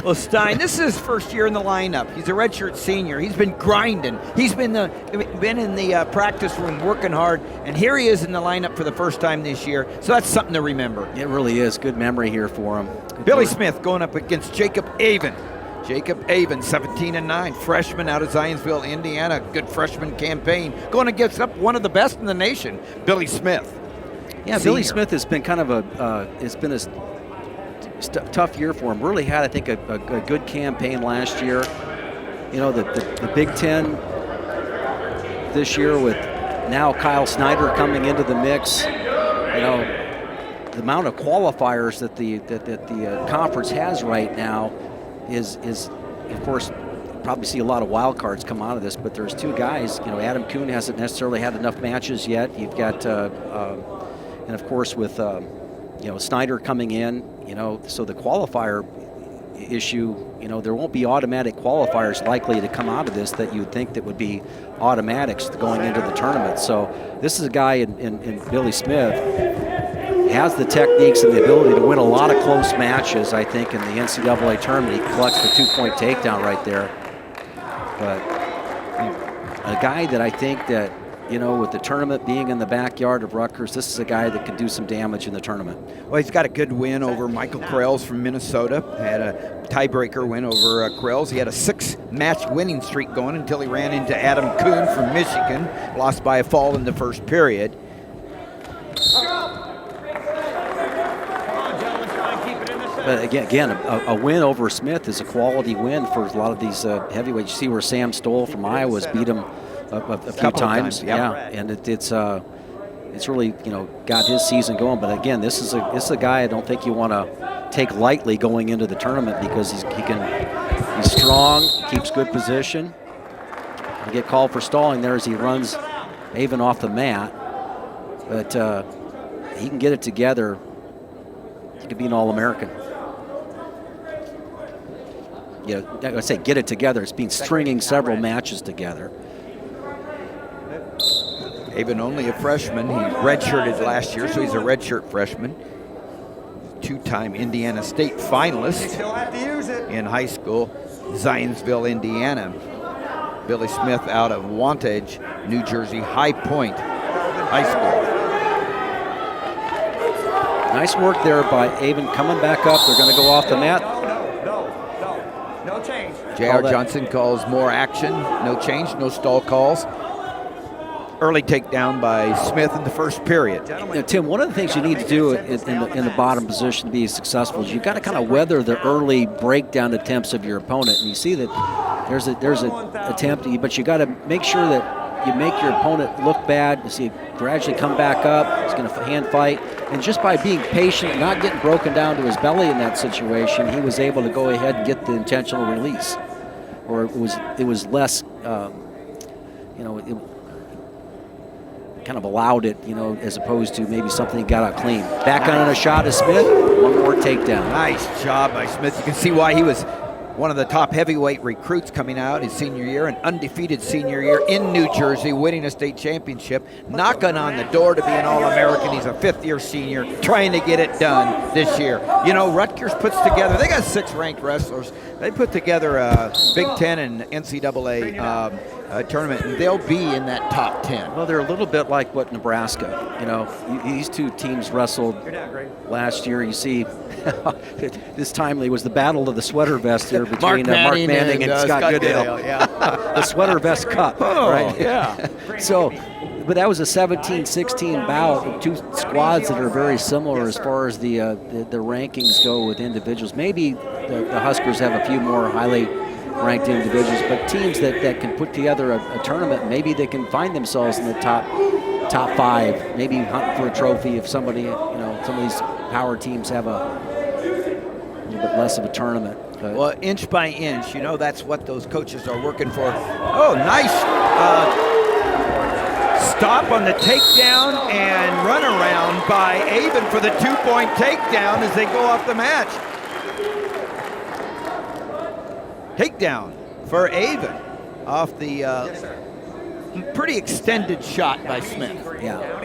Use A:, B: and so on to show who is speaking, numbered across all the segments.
A: Well, Stein, this is his first year in the lineup. He's a redshirt senior. He's been grinding. He's been in the practice room working hard, and here he is in the lineup for the first time this year. So that's something to remember.
B: It really is. Good memory here for him.
A: Billy Smith going up against Jacob Aven. Jacob Aven, 17-9, freshman out of Zionsville, Indiana. Good freshman campaign. Going against one of the best in the nation, Billy Smith.
B: Yeah,
A: senior.
B: Billy Smith has been kind of it's been a tough year for him. Really had, I think, a good campaign last year. You know, the Big Ten this year with now Kyle Snyder coming into the mix. You know, the amount of qualifiers that the conference has right now is of course, probably see a lot of wild cards come out of this, but there's two guys. You know, Adam Kuhn hasn't necessarily had enough matches yet. You've got, and of course with, you know, Snyder coming in, you know, so the qualifier issue, you know, there won't be automatic qualifiers likely to come out of this that you'd think that would be automatics going into the tournament. So this is a guy in Billy Smith, has the techniques and the ability to win a lot of close matches, I think, in the NCAA tournament. He collects the 2-point takedown right there. But a guy that I think that, you know, with the tournament being in the backyard of Rutgers, this is a guy that can do some damage in the tournament.
A: Well, he's got a good win over Michael Krells from Minnesota. Had a tiebreaker win over Krells. He had a 6-match winning streak going until he ran into Adam Kuhn from Michigan. Lost by a fall in the first period.
B: But again, a win over Smith is a quality win for a lot of these heavyweights. You see where Sam Stoll from Iowa has beat him a few times. Yeah, and it's really, you know, got his season going. But again, this is a guy I don't think you want to take lightly going into the tournament, because he's strong, keeps good position. He'll get called for stalling there as he runs Aven off the mat, but he can get it together. He could be an All-American. Yeah, I say get it together. It's been stringing several matches together.
A: Aven only a freshman. He redshirted last year, so he's a redshirt freshman. Two-time Indiana State finalist in high school, Zionsville, Indiana. Billy Smith out of Wantage, New Jersey, High Point High School.
B: Nice work there by Aven coming back up. They're going to go off the mat.
C: No change.
A: J.R. Johnson calls more action. No change, no stall calls. Early takedown by Smith in the first period.
B: Now, Tim, one of the things you need to do in the bottom position to be successful is you've got to kind of weather the early breakdown attempts of your opponent. And you see that there's an attempt, but you got to make sure that you make your opponent look bad. You see it gradually come back up. He's going to hand fight. And just by being patient, not getting broken down to his belly in that situation, he was able to go ahead and get the intentional release. Or it was less, you know, it kind of allowed it, you know, as opposed to maybe something he got out clean. Back on a shot of Smith, one more takedown.
A: Nice job by Smith. You can see why he was one of the top heavyweight recruits coming out his senior year, an undefeated senior year in New Jersey, winning a state championship, knocking on the door to be an All-American. He's a fifth-year senior, trying to get it done this year. You know, Rutgers puts together, they got 6 ranked wrestlers. They put together a Big Ten and NCAA tournament, and they'll be in that top 10.
B: Well, they're a little bit like what Nebraska, you know, these two teams wrestled last year. You see, this timely was the battle of the sweater vest here between Mark Manning and Scott Goodale.
A: Yeah.
B: The sweater vest cup, right?
A: Yeah.
B: So, but that was a 17-16 bout with two squads that are very similar as far as the rankings go with individuals. Maybe the Huskers have a few more highly ranked individuals, but teams that can put together a tournament, maybe they can find themselves in the top 5, maybe hunt for a trophy if somebody, you know, some of these power teams have a little bit less of a tournament. But
A: well, inch by inch, you know, that's what those coaches are working for. Oh, nice stop on the takedown and run around by Aven for the 2-point takedown as they go off the match. Takedown for Aven off the pretty extended shot by Smith.
B: yeah.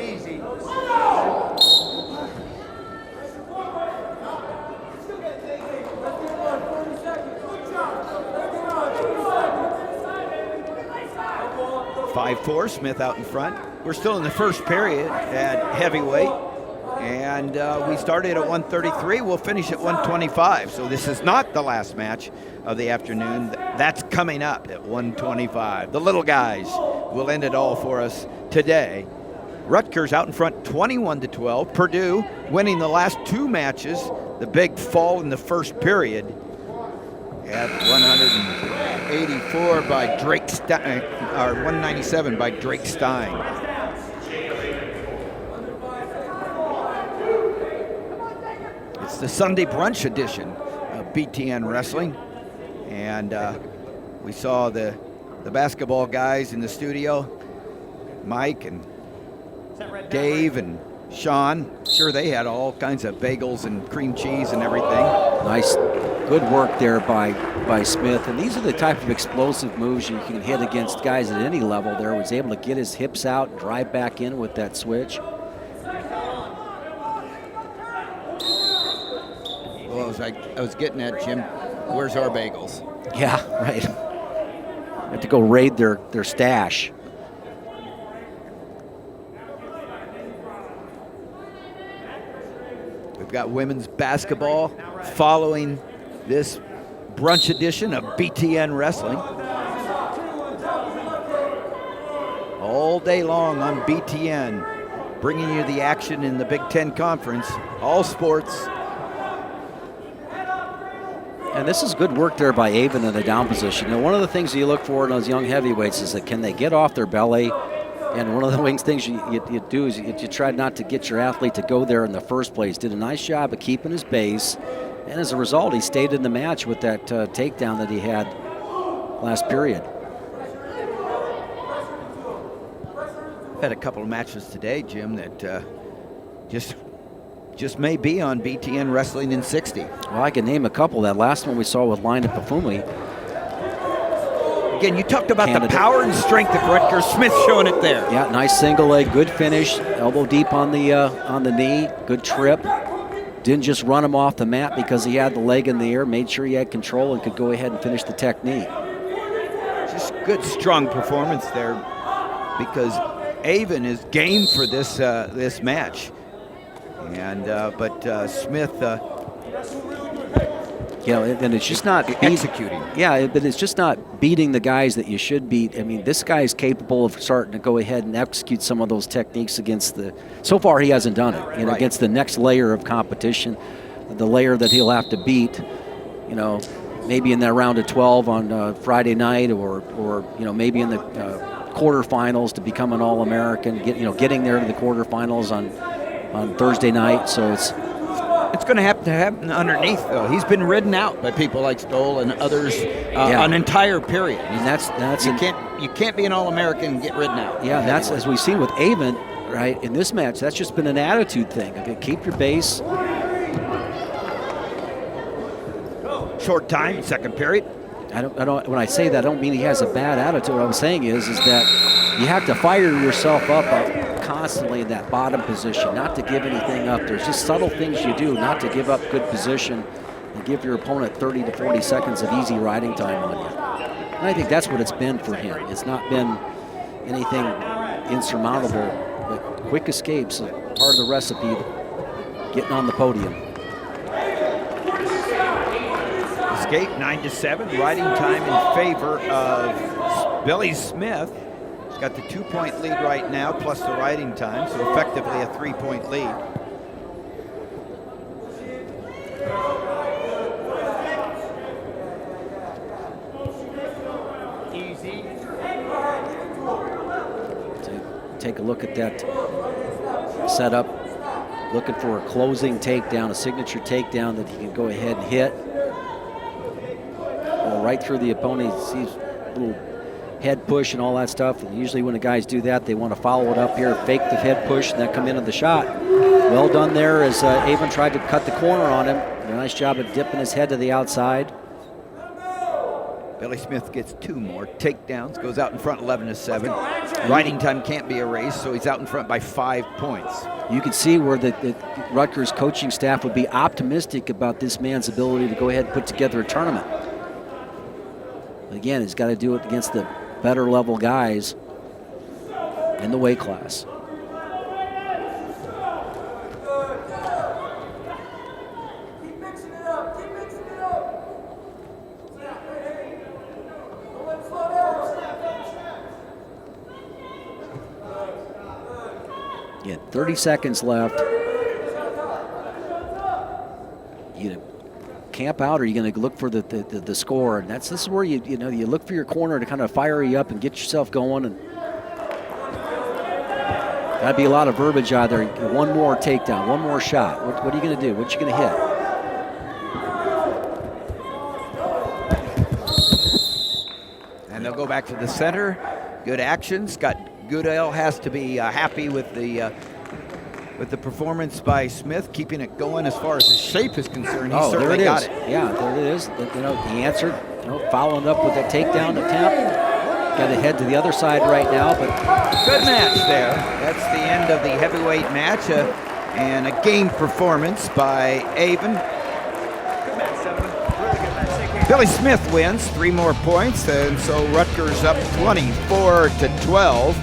A: 5-4, Smith out in front. We're still in the first period at heavyweight, and we started at 133. We'll finish at 125. So this is not the last match of the afternoon. That's coming up at 125. The little guys will end it all for us today. Rutgers out in front 21-12. Purdue winning the last 2 matches. The big fall in the first period at 184 by Drake Stein, or 197 by Drake Stein. It's the Sunday brunch edition of BTN Wrestling, and we saw the basketball guys in the studio, Mike and Dave and Sean. Sure, they had all kinds of bagels and cream cheese and everything.
B: Nice, good work there by Smith. And these are the type of explosive moves you can hit against guys at any level there. Was able to get his hips out, drive back in with that switch.
A: Well, I was getting at, Jim, where's our bagels?
B: Yeah, right. Have to go raid their stash.
A: We've got women's basketball following this brunch edition of BTN Wrestling. All day long on BTN, bringing you the action in the Big Ten Conference, all sports.
B: And this is good work there by Aven in the down position. One of the things you look for in those young heavyweights is that can they get off their belly? And one of the things you do is you try not to get your athlete to go there in the first place. Did a nice job of keeping his base. And as a result, he stayed in the match with that takedown that he had last period.
A: Had a couple of matches today, Jim, that just may be on BTN Wrestling in 60.
B: Well, I can name a couple. That last one we saw with Lina Pafumi.
A: Again, you talked about the power and strength of Rutgers. Smith showing it there.
B: Yeah, nice single leg, good finish, elbow deep on the knee, good trip. Didn't just run him off the mat because he had the leg in the air, made sure he had control and could go ahead and finish the technique.
A: Just good, strong performance there because Aven is game for this match. And but Smith,
B: and it's just not
A: executing.
B: Yeah, but it's just not beating the guys that you should beat. I mean, this guy is capable of starting to go ahead and execute some of those techniques against the. So far, he hasn't done it.
A: Right.
B: Against the next layer of competition, the layer that he'll have to beat. Maybe in that round of 12 on Friday night, or maybe in the quarterfinals to become an All-American. Getting there to the quarterfinals on Thursday night. So it's
A: going to have to happen underneath, though. He's been ridden out by people like Stoll and others an entire period.
B: And that's
A: you can't be an All-American and get ridden out.
B: Yeah, that's as we've seen with Aven, right? In this match, that's just been an attitude thing. Okay, keep your base.
A: Short time, second period.
B: I don't. When I say that, I don't mean he has a bad attitude. What I'm saying is that you have to fire yourself up constantly in that bottom position, not to give anything up. There's just subtle things you do, not to give up good position and give your opponent 30 to 40 seconds of easy riding time on you. And I think that's what it's been for him. It's not been anything insurmountable, but quick escapes are part of the recipe, getting on the podium.
A: Escape 9-7, riding time in favor of Billy Smith. He's got the 2-point lead right now, plus the riding time, so effectively a 3-point lead.
C: Easy.
B: Take a look at that setup. Looking for a closing takedown, a signature takedown that he can go ahead and hit. Right through the opponent. He sees a little head push and all that stuff. And usually when the guys do that, they want to follow it up here, fake the head push, and then come into the shot. Well done there as Aven tried to cut the corner on him. A nice job of dipping his head to the outside.
A: Billy Smith gets 2 more takedowns, goes out in front 11-7. Riding time can't be erased, so he's out in front by 5 points.
B: You can see where the Rutgers coaching staff would be optimistic about this man's ability to go ahead and put together a tournament. Again, he's got to do it against the better level guys. in the weight class. Yeah, 30 seconds left. You know, camp out, or are you going to look for the score? And this is where you look for your corner to kind of fire you up and get yourself going. And that'd be a lot of verbiage out there. One more takedown, one more shot. What are you going to do? What you going to hit?
A: And they'll go back to the center. Good action. Scott Goodell has to be happy with the performance by Smith, keeping it going as far as his shape is concerned. He certainly got it.
B: Yeah, there it is. He answered, following up with that takedown attempt. Got to head to the other side right now, but
A: good match there. That's the end of the heavyweight match, and a game performance by Aven.
C: Good match, gentlemen. Really good match.
A: Billy Smith wins, 3 more points, and so Rutgers up 24-12.